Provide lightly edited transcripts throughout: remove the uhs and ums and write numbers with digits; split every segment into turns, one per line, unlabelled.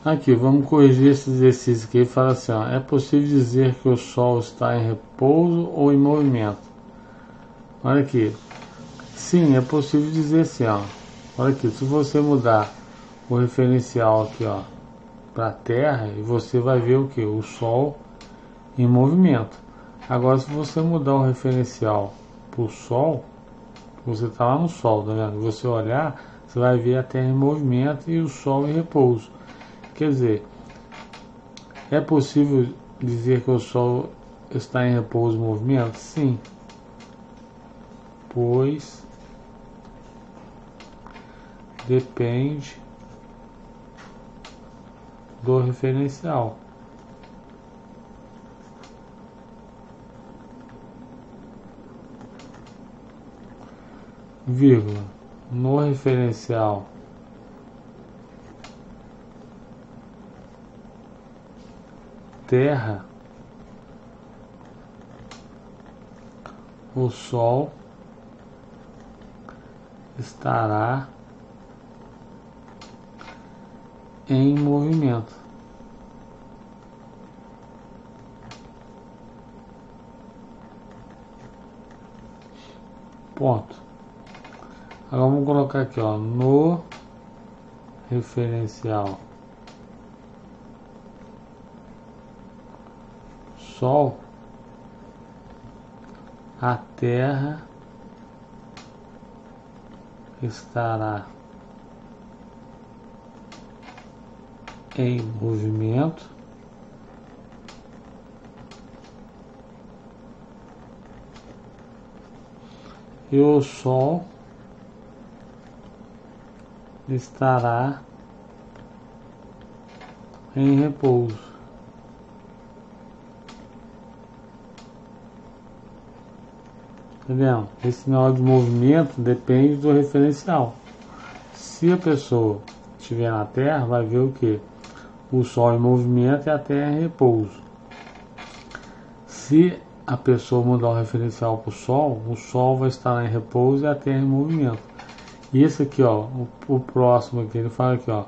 Aqui, vamos corrigir esse exercício aqui. Fala assim, ó, é possível dizer que o Sol está em repouso ou em movimento? Olha aqui. Sim, é possível dizer assim, ó. Olha aqui, se você mudar o referencial aqui, ó, para a Terra, e você vai ver o que? O Sol em movimento. Agora, se você mudar o referencial para o Sol, você está lá no Sol, tá vendo? Você olhar, você vai ver a Terra em movimento e o Sol em repouso. Quer dizer, é possível dizer que o Sol está em repouso e movimento? Sim, pois depende do referencial. Vírgula, no referencial Terra, o Sol estará em movimento. Ponto. Agora vamos colocar aqui, ó, no referencial Sol, a Terra estará em movimento e o Sol estará em repouso. Tá vendo? Esse sinal de movimento depende do referencial. Se a pessoa estiver na Terra, vai ver o que? O Sol em movimento e a Terra em repouso. Se a pessoa mudar o referencial para o Sol vai estar em repouso e a Terra em movimento. E esse aqui, ó, o próximo aqui, ele fala aqui, ó,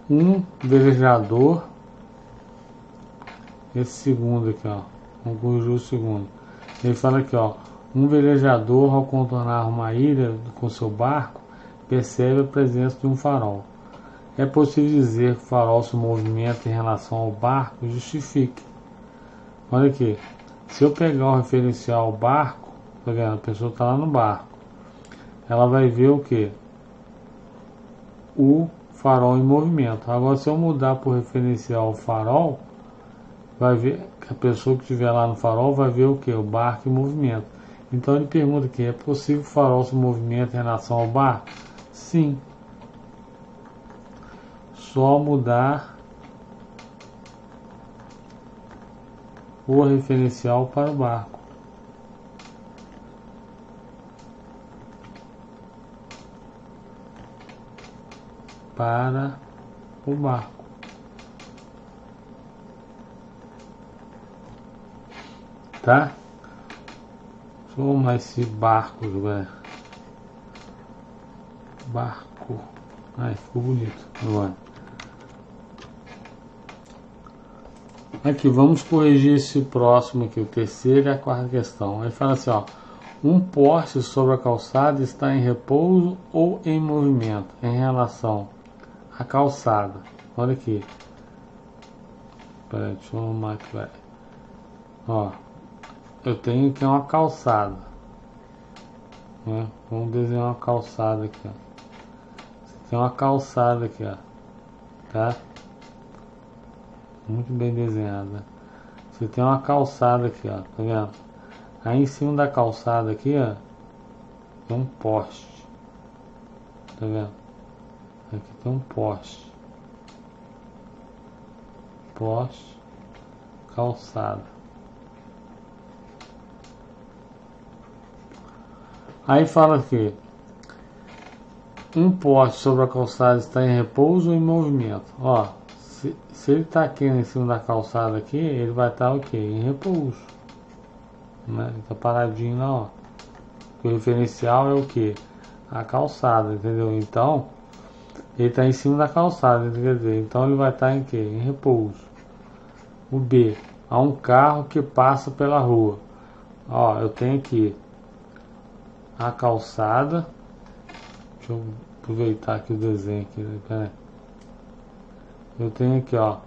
um velejador, esse segundo aqui, ó, vamos corrigir o segundo. Ele fala aqui, ó, um velejador ao contornar uma ilha com seu barco percebe a presença de um farol. É possível dizer que o farol se movimenta em relação ao barco? Justifique. Olha aqui, se eu pegar o referencial barco, tá vendo? A pessoa está lá no barco, ela vai ver o que? O farol em movimento. Agora, se eu mudar para o referencial farol, vai ver que a pessoa que estiver lá no farol vai ver o que? O barco em movimento. Então ele pergunta aqui, é possível que o farol se movimente em relação ao barco? Sim. Só mudar o referencial para o barco. Para o barco. Tá? Deixa eu arrumar esse barco, velho. Barco. Ai, ficou bonito agora. Aqui, vamos corrigir esse próximo aqui, o terceiro e a quarta questão. Aí fala assim, ó, um poste sobre a calçada está em repouso ou em movimento em relação à calçada. Olha aqui. Peraí, deixa eu arrumar aqui, velho. Ó, eu tenho aqui uma calçada, né? Vamos desenhar uma calçada aqui, ó. Tem uma calçada aqui, ó, tá? Muito bem desenhada. Você tem uma calçada aqui, ó, tá vendo? Aí em cima da calçada aqui, ó, tem um poste, tá vendo? Aqui tem um poste, calçada. Aí fala aqui, um poste sobre a calçada está em repouso ou em movimento? Ó, se ele está aqui em cima da calçada aqui, ele vai estar o que? Em repouso, né? Ele está paradinho lá, ó. O referencial é o que? A calçada, entendeu? Então, Ele está em cima da calçada, quer dizer, então ele vai estar em quê? Em repouso. O B, há um carro que passa pela rua. Ó, eu tenho aqui a calçada. Deixa eu aproveitar aqui o desenho aqui, né? Pera aí. Eu tenho aqui, ó.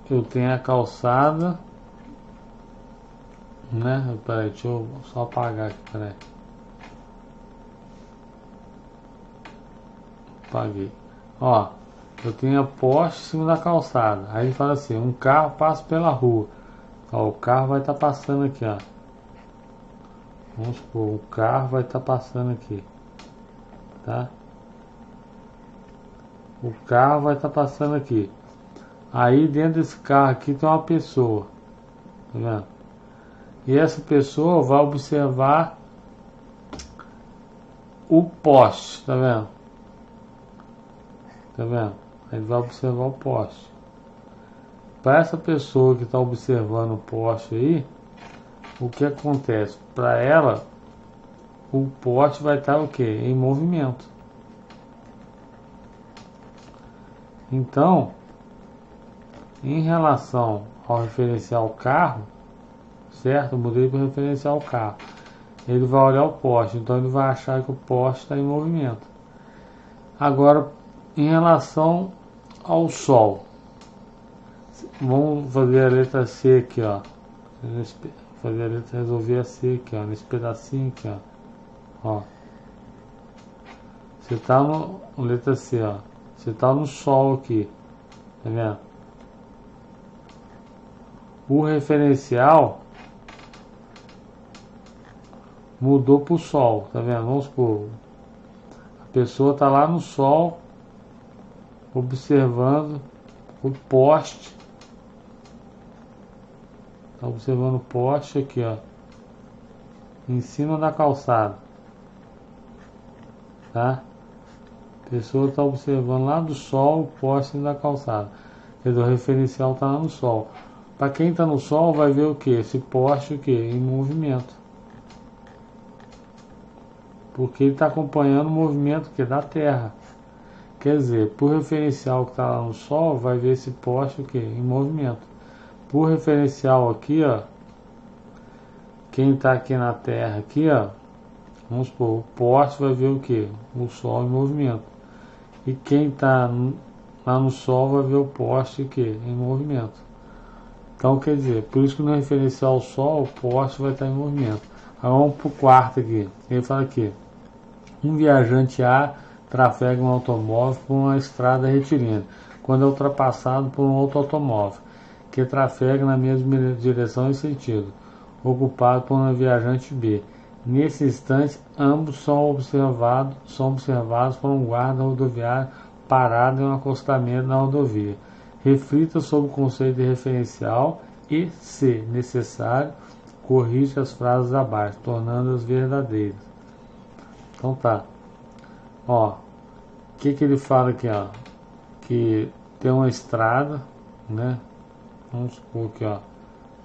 Eu tenho a calçada, né? Peraí, deixa eu só apagar aqui, peraí. Apaguei. Ó, eu tenho a poste em cima da calçada. Aí ele fala assim, um carro passa pela rua. Ó, o carro vai estar passando aqui, ó. Vamos supor, o carro vai estar passando aqui, tá? O carro vai estar passando aqui. Aí dentro desse carro aqui tem uma pessoa, tá vendo? E essa pessoa vai observar o poste, tá vendo? Tá vendo? Ele vai observar o poste. Para essa pessoa que está observando o poste aí, o que acontece? Para ela, o poste vai estar o quê? Em movimento. Então, em relação ao referencial carro, certo? Eu mudei para o referencial carro. Ele vai olhar o poste, então ele vai achar que o poste está em movimento. Agora, em relação ao Sol, vamos fazer a letra C aqui, ó. Fazer a letra, resolver a C aqui, ó, nesse pedacinho aqui, ó. Você tá no letra C, ó. Você tá no Sol aqui, tá vendo? O referencial mudou pro Sol, tá vendo? Vamos supor, a pessoa tá lá no Sol observando o poste. Tá observando o poste aqui, ó, em cima da calçada, tá? A pessoa está observando lá do Sol o poste da calçada. Quer dizer, o referencial está lá no Sol. Para quem está no Sol vai ver o que? Esse poste o que? Em movimento. Porque ele está acompanhando o movimento que da Terra. Quer dizer, por referencial que está lá no Sol, vai ver esse poste o que? Em movimento. Por referencial aqui, ó, quem está aqui na Terra aqui, ó, vamos supor, o poste vai ver o que? O Sol em movimento. E quem está lá no Sol vai ver o poste que em movimento. Então quer dizer, por isso que no referencial ao Sol o poste vai estar em movimento. Agora vamos para o quarto aqui. Ele fala aqui: um viajante A trafega um automóvel por uma estrada retilínea, quando é ultrapassado por um outro automóvel que trafega na mesma direção e sentido, ocupado por um viajante B. Nesse instante, ambos são observados por um guarda rodoviário parado em um acostamento na rodovia. Reflita sobre o conceito de referencial e, se necessário, corrige as frases abaixo, tornando-as verdadeiras. Então tá. Ó, o que ele fala aqui, ó? Que tem uma estrada, né? Vamos supor aqui, ó.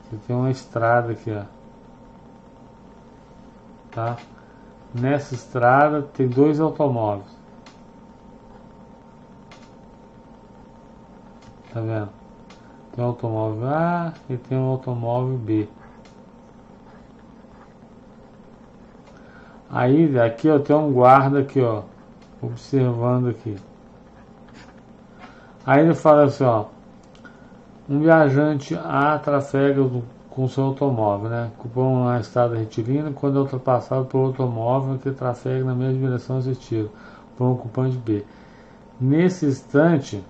Você tem uma estrada aqui, ó. Tá? Nessa estrada tem dois automóveis. Tá vendo? Tem um automóvel A e tem um automóvel B. Aí aqui ó, tem um guarda aqui, ó, observando aqui. Aí ele fala assim, ó, um viajante A trafega com seu automóvel, né? Ocupou uma estrada retilínea quando é ultrapassado por outro automóvel que trafega na mesma direção assistido por um ocupante B. Nesse instante,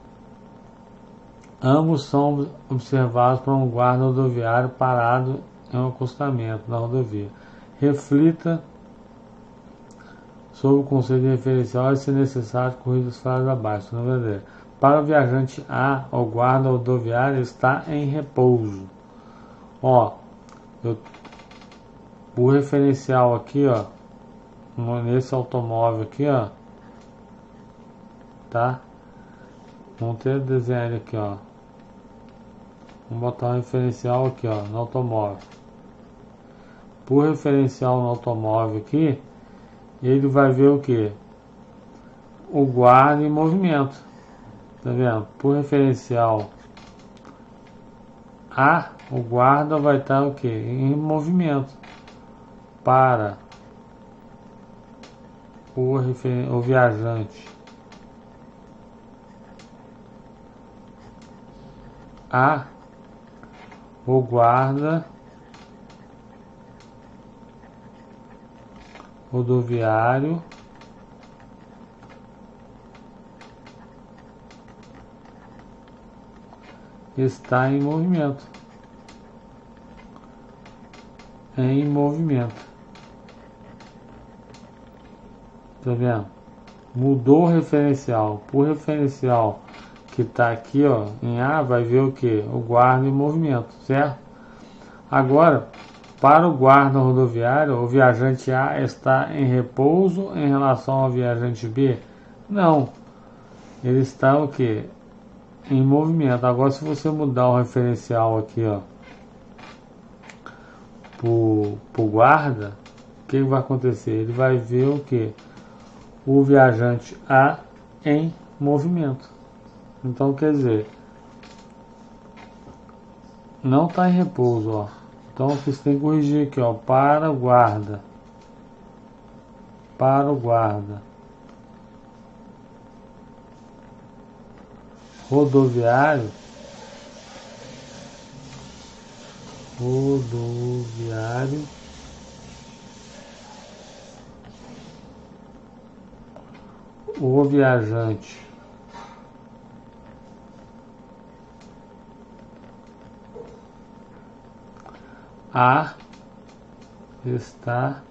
ambos são observados por um guarda rodoviário parado em um acostamento na rodovia. Reflita sobre o conceito de referencial e, se necessário, corrija as frases abaixo. Não é verdade? Para o viajante A, o guarda rodoviário está em repouso. Ó, o referencial aqui, ó, nesse automóvel aqui, ó, tá? Vamos ter desenho aqui, ó. Vamos botar um referencial aqui, ó, no automóvel. por referencial no automóvel aqui, ele vai ver o que? O guarda em movimento. Tá vendo? Por referencial A, o guarda vai estar o que? Em movimento. Para o viajante A, o guarda rodoviário está em movimento. Em movimento. Tá vendo? Mudou o referencial. Por referencial que está aqui, ó, em A, vai ver o que? O guarda em movimento, certo? Agora, para o guarda rodoviário, o viajante A está em repouso em relação ao viajante B? Não. Ele está o que? Em movimento. Agora, se você mudar o referencial aqui, ó, pro guarda, o que vai acontecer? Ele vai ver o que? O viajante A em movimento. Então, quer dizer, não está em repouso, ó. Então, você tem que corrigir aqui, ó, para o guarda. Para o guarda rodoviário. Rodoviário o viajante A está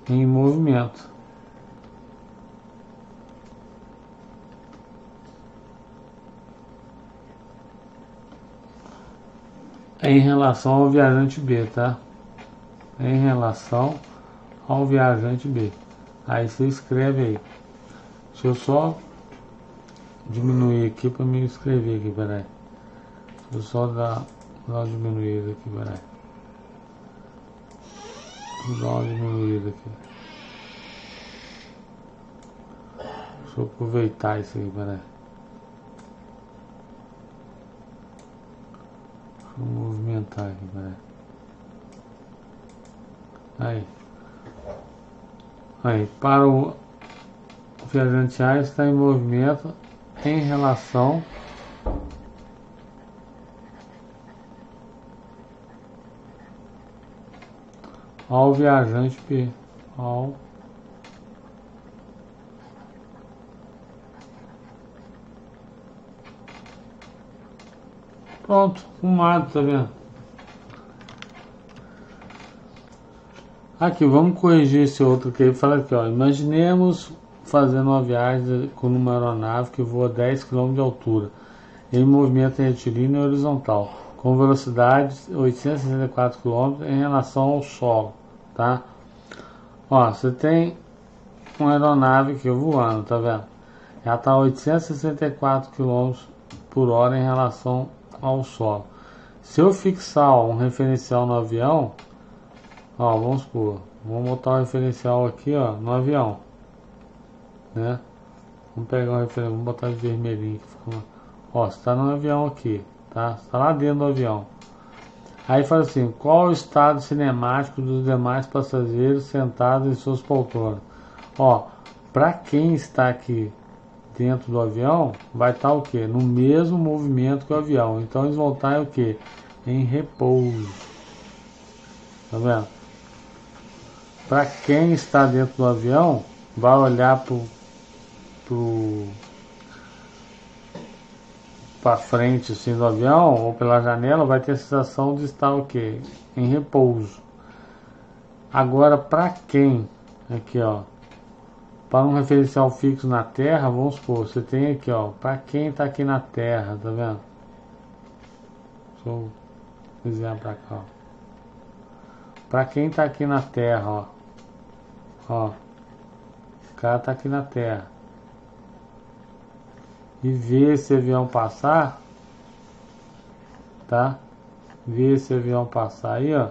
em movimento. Em relação ao viajante B, tá? Em relação ao viajante B. Aí você escreve aí. Deixa eu só diminuir aqui para me escrever aqui, peraí. Deixa eu só dar uma diminuída aqui, peraí. Vou dar uma diminuída aqui. Deixa eu aproveitar isso aí, peraí. Deixa eu movimentar aqui, peraí. Aí, para o viajante A está em movimento em relação ao viajante B. Pronto, arrumado, tá vendo? Aqui, vamos corrigir esse outro que ele fala aqui, ó. Imaginemos fazendo uma viagem com uma aeronave que voa 10 km de altura, em movimento retilíneo e horizontal, com velocidade 864 km em relação ao solo, tá? Ó, você tem uma aeronave aqui voando, tá vendo? Ela está a 864 km por hora em relação ao solo. Se eu fixar um referencial no avião, ó, vamos supor, vamos botar o referencial aqui, ó, no avião, né? Vamos pegar o referencial, vamos botar de vermelhinho aqui, ó, você está no avião aqui, tá? Você está lá dentro do avião. Aí fala assim, qual o estado cinemático dos demais passageiros sentados em suas poltronas? Ó, para quem está aqui dentro do avião, vai estar o que? No mesmo movimento que o avião. Então eles vão estar o que? Em repouso. Tá vendo? Para quem está dentro do avião, vai olhar para frente assim, do avião ou pela janela, vai ter a sensação de estar o que? Em repouso. Agora, para quem, aqui ó, para um referencial fixo na Terra, vamos supor, você tem aqui, ó, para quem está aqui na Terra, tá vendo? Deixa eu desenhar para cá, ó. Para quem está aqui na Terra, ó, o cara está aqui na Terra e vê esse avião passar, tá? Vê esse avião passar aí, ó.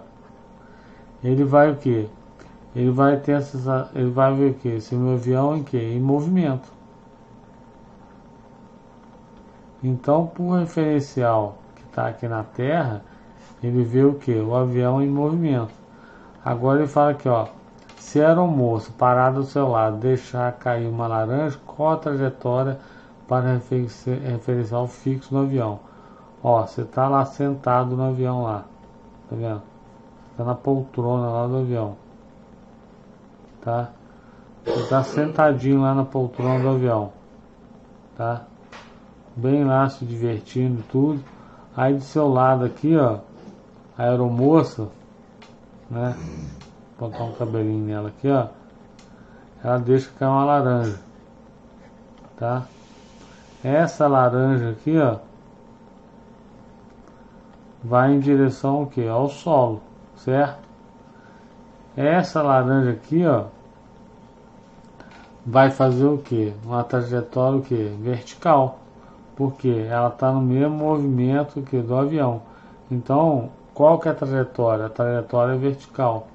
ele vai o quê? Ele vai ter ele vai ver o quê? Se o meu avião em quê? Em movimento. Então, por referencial que está aqui na Terra, ele vê o que? O avião em movimento. Agora ele fala aqui, ó. Se a aeromoça parada do seu lado deixar cair uma laranja, qual a trajetória para referencial fixo no avião? Ó, você está lá sentado no avião lá. Tá vendo? Está na poltrona lá do avião. Tá? Você está sentadinho lá na poltrona do avião. Tá? Bem lá se divertindo e tudo. Aí do seu lado aqui, ó, a aeromoça, né? Vou botar um cabelinho nela aqui, ó. Ela deixa cair uma laranja, tá? Essa laranja aqui, ó, vai em direção ao que? Ao solo, certo? Essa laranja aqui, ó, vai fazer o que? Uma trajetória o que? Vertical, porque ela está no mesmo movimento que do avião. Então, qual que é a trajetória? A trajetória é vertical.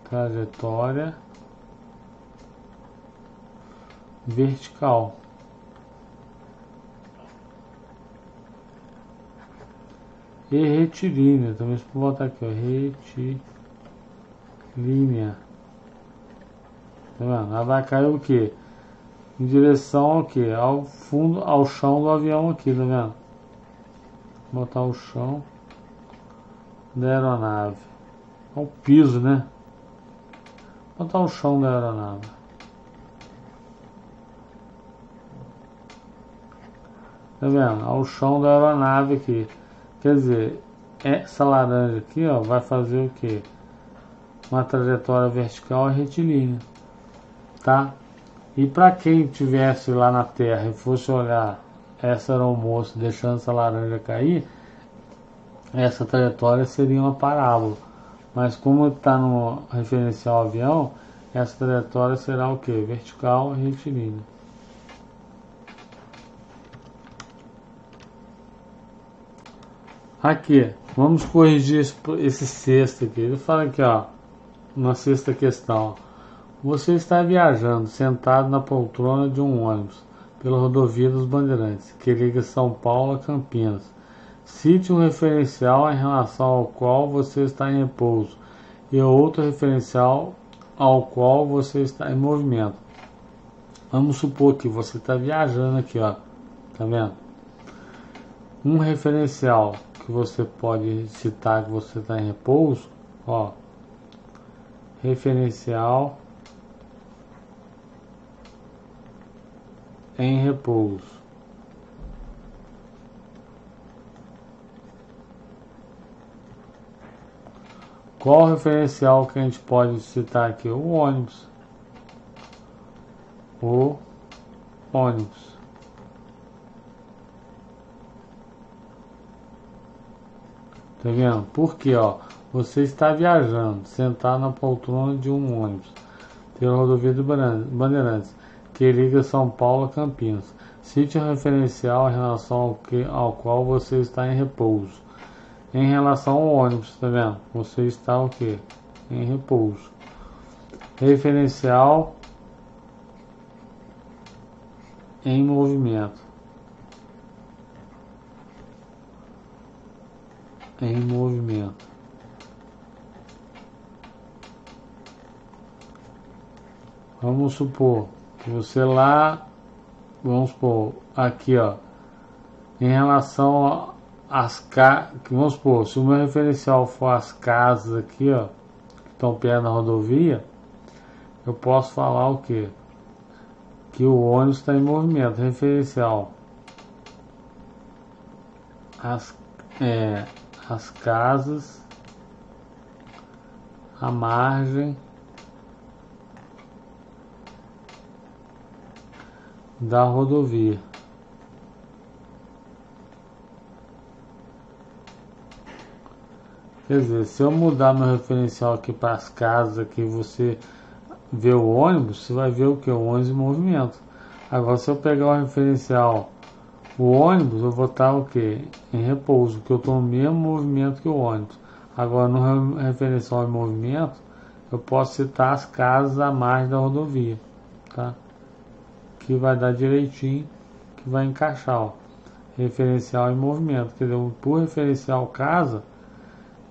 Trajetória vertical. E retilínea, também se eu botar aqui, ó, retilínea. Tá vendo? Ela vai cair o que? Em direção ao que? Ao fundo, ao chão do avião aqui, tá vendo? Vou botar o chão da aeronave. É o piso, né? Vou botar o chão da aeronave. Tá vendo? Ao chão da aeronave aqui. Quer dizer, essa laranja aqui, ó, vai fazer o que? Uma trajetória vertical e retilínea, tá? E para quem tivesse lá na Terra e fosse olhar essa aeromoça deixando essa laranja cair, essa trajetória seria uma parábola. Mas como está no referencial avião, essa trajetória será o que? Vertical e retilínea. Aqui, vamos corrigir esse sexto aqui. Ele fala aqui, ó, na sexta questão. Você está viajando sentado na poltrona de um ônibus pela rodovia dos Bandeirantes, que liga São Paulo a Campinas. Cite um referencial em relação ao qual você está em repouso e outro referencial ao qual você está em movimento. Vamos supor que você está viajando aqui, ó, tá vendo? Um referencial que você pode citar que você está em repouso, ó, referencial em repouso. Qual o referencial que a gente pode citar aqui? O ônibus. O ônibus. Tá vendo? Porque, ó, você está viajando, sentado na poltrona de um ônibus pela rodovia do Bandeirantes, que liga São Paulo a Campinas. Cite um referencial em relação ao qual você está em repouso. Em relação ao ônibus, tá vendo? Você está o quê? Em repouso. Referencial em movimento. Em movimento. Vamos supor que você lá, vamos supor, aqui, ó, em relação às casas, vamos supor, se o meu referencial for as casas aqui, ó, que estão perto da rodovia, eu posso falar o quê? Que o ônibus está em movimento. Referencial as casas à margem da rodovia. Quer dizer, se eu mudar meu referencial aqui para as casas, aqui você vê o ônibus, você vai ver o que? O ônibus em movimento. Agora, se eu pegar o referencial, o ônibus, eu vou estar o que? Em repouso, porque eu estou no mesmo movimento que o ônibus. Agora, no referencial em movimento, eu posso citar as casas à margem da rodovia, tá? Que vai dar direitinho, que vai encaixar, ó. Referencial em movimento, quer dizer, por referencial casa,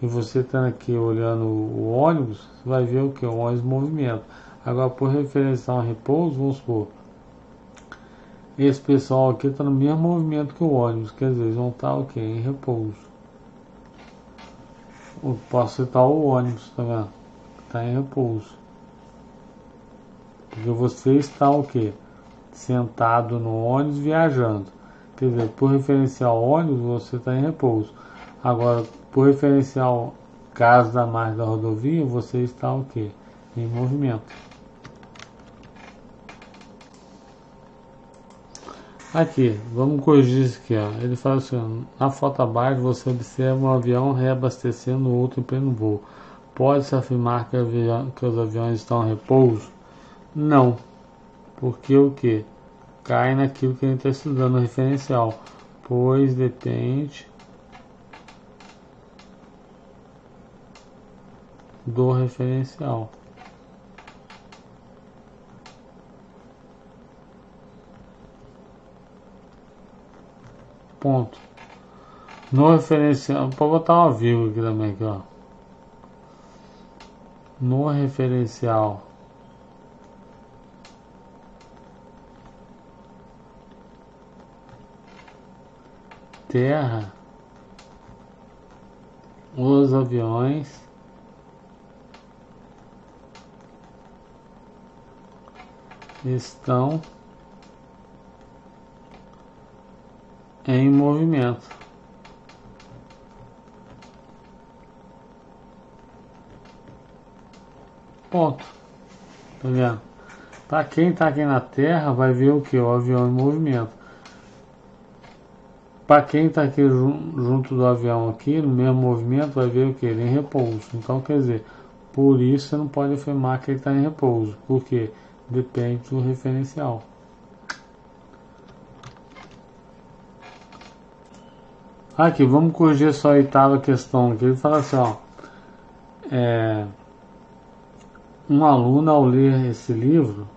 e você estando aqui olhando o ônibus, você vai ver o que? O ônibus em movimento. Agora, por referencial em repouso, vamos supor, esse pessoal aqui está no mesmo movimento que o ônibus, quer dizer, eles vão estar o que? Em repouso. Eu posso citar o ônibus, tá vendo? Está em repouso. Porque você está o que? Sentado no ônibus viajando. Quer dizer, por referencial ônibus, você está em repouso. Agora, por referencial caso da margem da rodovia, você está o que? Em movimento. Aqui, vamos corrigir isso aqui, ó. Ele fala assim, ó, na foto abaixo você observa um avião reabastecendo outro em pleno voo. Pode-se afirmar que os aviões estão em repouso? Não, porque o que? Cai naquilo que a gente está estudando no referencial, pois depende do referencial. Ponto. No referencial, pode botar uma vírgula aqui também, aqui, ó. No referencial terra, os aviões estão em movimento. Ponto. Tá vendo? Para quem está aqui na Terra, vai ver o que? O avião em movimento. Para quem está aqui junto do avião aqui, no mesmo movimento, vai ver o que? Ele em repouso. Então, quer dizer, por isso você não pode afirmar que ele está em repouso. Por quê? Depende do referencial. Aqui, vamos corrigir só a oitava questão aqui. Ele fala assim, ó. Um aluno, ao ler esse livro,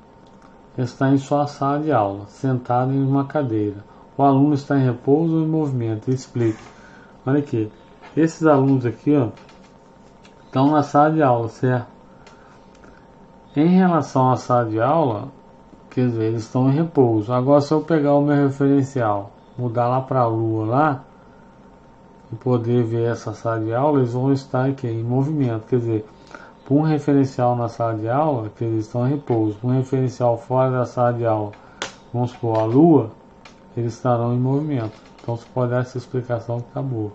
está em sua sala de aula, sentado em uma cadeira. O aluno está em repouso ou em movimento? Explique. Olha aqui. Esses alunos aqui, ó, estão na sala de aula, certo? Em relação à sala de aula, quer dizer, eles estão em repouso. Agora, se eu pegar o meu referencial, mudar lá para a lua lá, e poder ver essa sala de aula, eles vão estar aqui em movimento. Quer dizer, por um referencial na sala de aula, que eles estão em repouso. Por um referencial fora da sala de aula, vamos supor a lua, eles estarão em movimento. Então você pode dar essa explicação que está boa.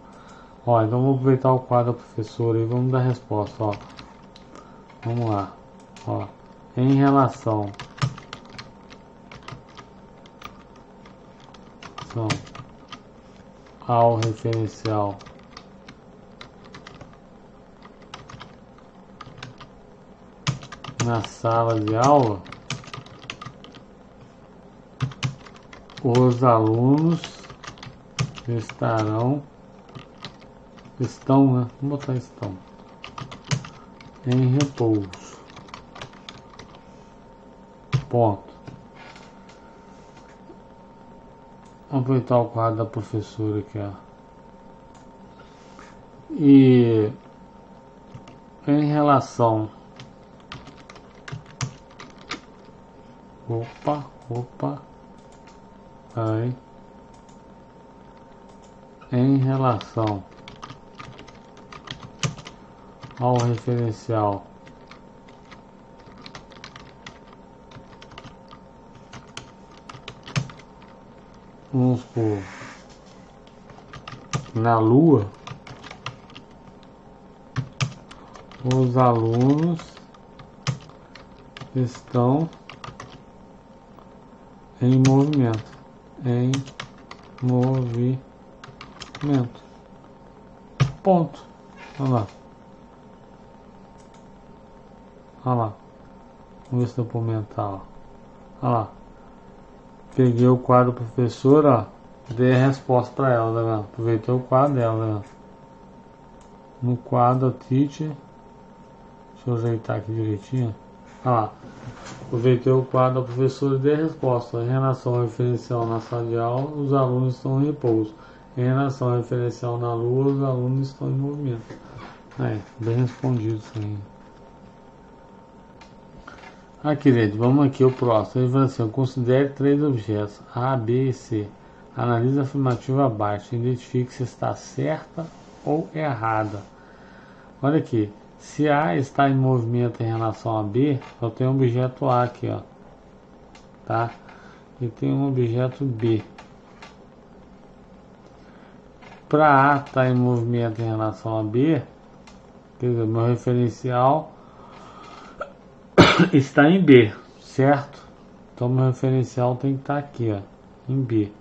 Ó, então vamos aproveitar o quadro da professora e vamos dar a resposta. Ó. Vamos lá. Ó. Em relação ao referencial na sala de aula, os alunos estão, né? Vamos botar estão em repouso. Ponto. Vamos aproveitar o quadro da professora aqui, ó. E em relação aí, em relação ao referencial vamos supor na lua, os alunos estão em movimento. Ponto. Olha lá. Olha lá. Vamos ver se dá para aumentar. Olha lá. Peguei o quadro da professora, ó, dei a resposta para ela, tá vendo? Aproveitei o quadro dela, tá vendo? no quadro teacher. Deixa eu ajeitar aqui direitinho. Ah, aproveitei o quadro da professora e dei a resposta. Em relação ao referencial na sala de aula, os alunos estão em repouso. Em relação ao referencial na lua, os alunos estão em movimento. Bem respondido isso aí. Aqui, gente, vamos aqui o próximo. Ele fala assim: considere 3 objetos, A, B e C. Analise a afirmativa abaixo. Identifique se está certa ou errada. Olha aqui. Se A está em movimento em relação a B, eu tenho um objeto A aqui, ó. Tá? E tem um objeto B. Para A estar em movimento em relação a B, quer dizer, meu referencial está em B, certo? Então meu referencial tem que estar aqui, ó, em B.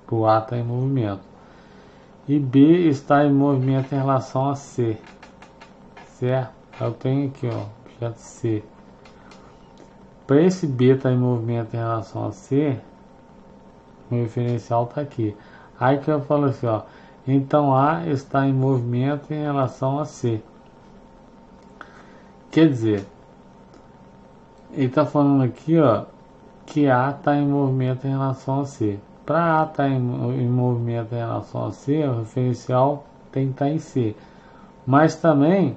O A está em movimento. E B está em movimento em relação a C, certo? Eu tenho aqui, ó, objeto C. Para esse B estar em movimento em relação a C, meu referencial está aqui. Aí que eu falo assim, ó, então A está em movimento em relação a C. Quer dizer, ele está falando aqui, ó, que A está em movimento em relação a C. Para A estar em movimento em relação a C, o referencial tem que estar em C. Mas também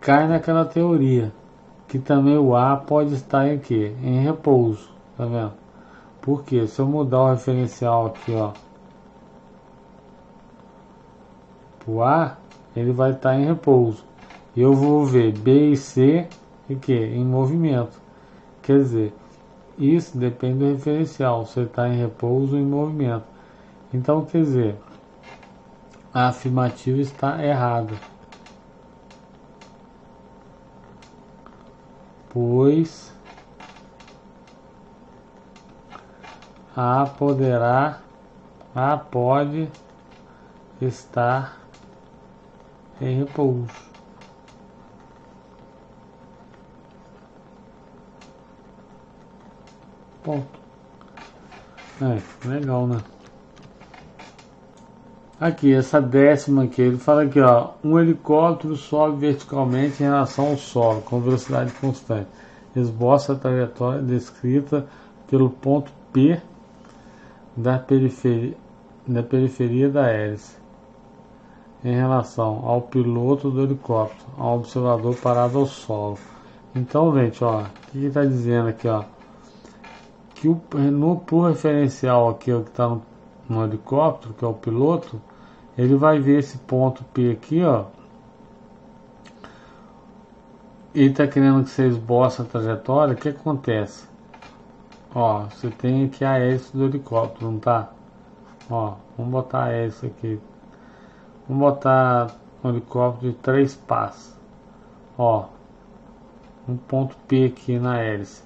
cai naquela teoria que também o A pode estar em quê? Em repouso, tá vendo? Porque se eu mudar o referencial aqui, ó, o A, ele vai estar em repouso. E eu vou ver B e C em movimento. Quer dizer, isso depende do referencial, se está em repouso ou em movimento. Então, quer dizer, a afirmativa está errada. Pois A pode estar em repouso. Ponto. Legal, né? Aqui, essa 10ª aqui, ele fala aqui, ó, um helicóptero sobe verticalmente em relação ao solo, com velocidade constante. Esboça a trajetória descrita pelo ponto P da periferia da hélice, em relação ao piloto do helicóptero, ao observador parado ao solo. Então, gente, ó, o que está dizendo aqui, ó, que por referencial aqui, ó, que está no helicóptero, que é o piloto, ele vai ver esse ponto P aqui, ó. Ele está querendo que você esboce a trajetória. O que acontece? Ó, você tem aqui a hélice do helicóptero, não tá? Ó, vamos botar a hélice aqui. Vamos botar um helicóptero de 3 pás. Ó, um ponto P aqui na hélice.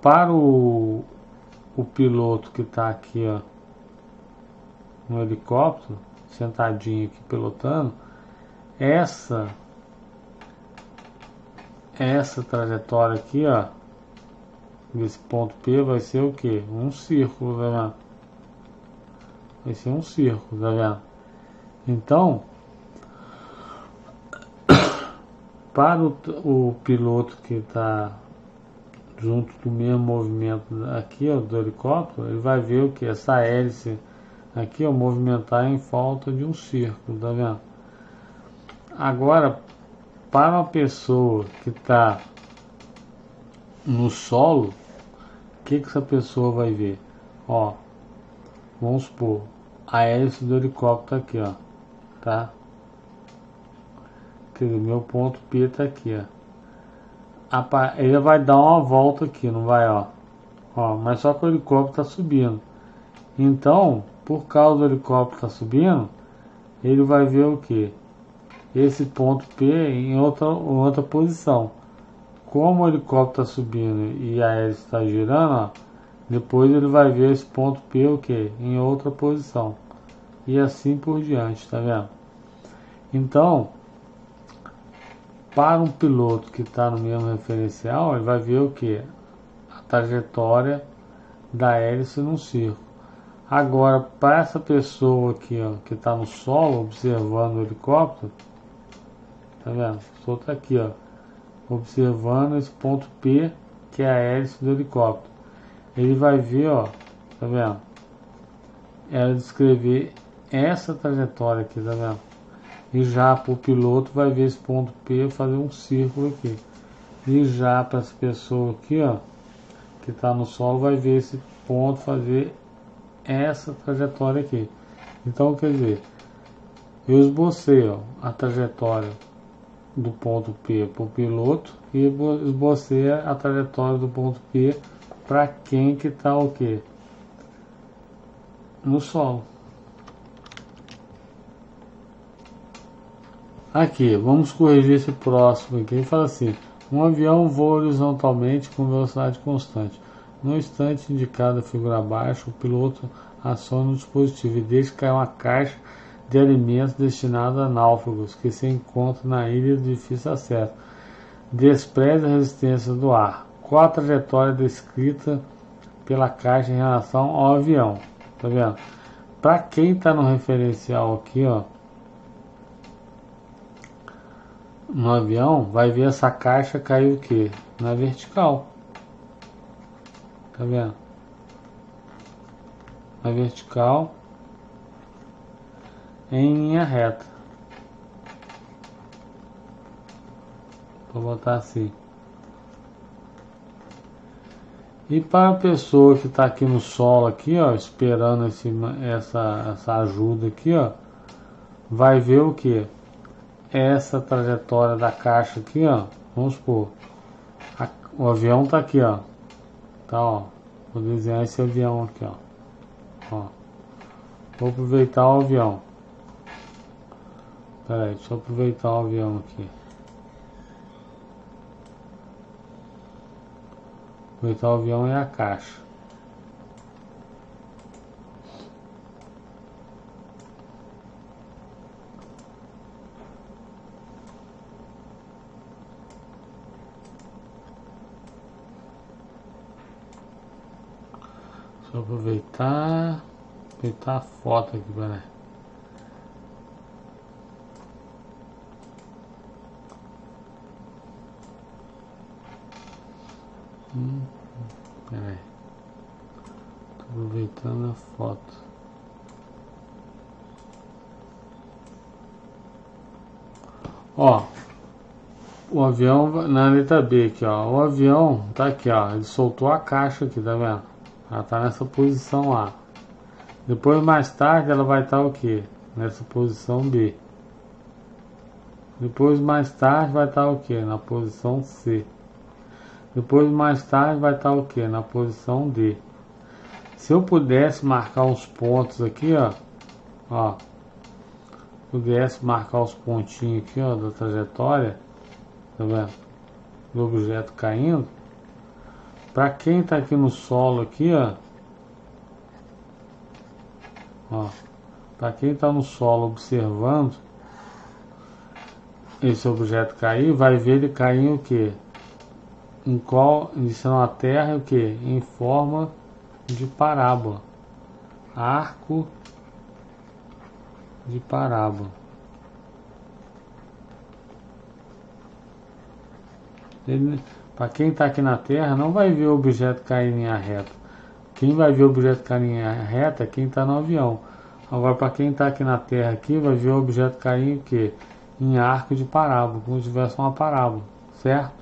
Para o piloto que está aqui, ó, no helicóptero, sentadinho aqui pilotando, essa trajetória aqui, ó, desse ponto P vai ser o que? Um círculo, tá vendo? Vai ser um círculo, tá vendo? Então, para o piloto que está junto do mesmo movimento aqui, ó, do helicóptero, ele vai ver o que? Essa hélice aqui, ó, movimentar em volta de um círculo, tá vendo? Agora, para uma pessoa que está no solo, o que essa pessoa vai ver? Ó, vamos supor, a hélice do helicóptero aqui, ó, tá? Quer dizer, meu ponto P tá aqui, ó. Ele vai dar uma volta aqui, não vai, ó? Ó, mas só que o helicóptero tá subindo. Então, por causa do helicóptero tá subindo, ele vai ver o que? Esse ponto P em outra posição. Como o helicóptero está subindo e a hélice está girando, ó, depois ele vai ver esse ponto P o que? Em outra posição. E assim por diante, tá vendo? Então, para um piloto que está no mesmo referencial, ele vai ver o que? A trajetória da hélice num círculo. Agora, para essa pessoa aqui, ó, que está no solo, observando o helicóptero, tá vendo? A pessoa está aqui, ó, observando esse ponto P, que é a hélice do helicóptero. Ele vai ver, ó, tá vendo? Ela descrever essa trajetória aqui, tá vendo? E já para o piloto vai ver esse ponto P fazer um círculo aqui. E já para essa pessoa aqui, ó, que está no solo, vai ver esse ponto fazer essa trajetória aqui. Então, quer dizer, eu esbocei, ó, a trajetória do ponto P para o piloto e esbocei a trajetória do ponto P para quem que está o quê? No solo. Aqui, vamos corrigir esse próximo aqui. Ele fala assim: um avião voa horizontalmente com velocidade constante. No instante indicado a figura abaixo, o piloto aciona o dispositivo e deixa cair uma caixa de alimentos destinada a náufragos que se encontram na ilha de difícil acesso. Despreze a resistência do ar. Qual a trajetória descrita pela caixa em relação ao avião? Tá vendo? Para quem está no referencial aqui, ó, no avião, vai ver essa caixa cair o que? Na vertical. Tá vendo? Na vertical, em linha reta. Vou botar assim. E para a pessoa que está aqui no solo aqui, ó, esperando essa ajuda aqui, ó, vai ver o que? Essa trajetória da caixa aqui, ó, vamos supor, o avião tá aqui, ó, tá, ó, vou desenhar esse avião aqui, ó, vou aproveitar o avião, peraí, deixa eu aproveitar o avião aqui, aproveitar o avião e a caixa. Deixa eu aproveitar a foto aqui, peraí. Peraí. Tô aproveitando a foto. Ó, o avião na letra B aqui, ó. O avião tá aqui, ó. Ele soltou a caixa aqui, tá vendo? Ela tá nessa posição A. Depois, mais tarde, ela vai estar o quê? Nessa posição B. Depois, mais tarde, vai estar o quê? Na posição C. Depois, mais tarde, vai estar o quê? Na posição D. Se eu pudesse marcar uns pontos aqui, ó, pudesse marcar os pontinhos aqui, ó, da trajetória, tá vendo? Do objeto caindo. Para quem tá aqui no solo aqui, ó, para quem tá no solo observando esse objeto cair, vai ver ele cair o que? Em qual, iniciando a Terra, o que? Em forma de parábola, arco de parábola. Para quem está aqui na Terra, não vai ver o objeto cair em linha reta. Quem vai ver o objeto cair em linha reta é quem está no avião. Agora, para quem está aqui na Terra, aqui, vai ver o objeto cair em quê? Em arco de parábola, como se tivesse uma parábola, certo?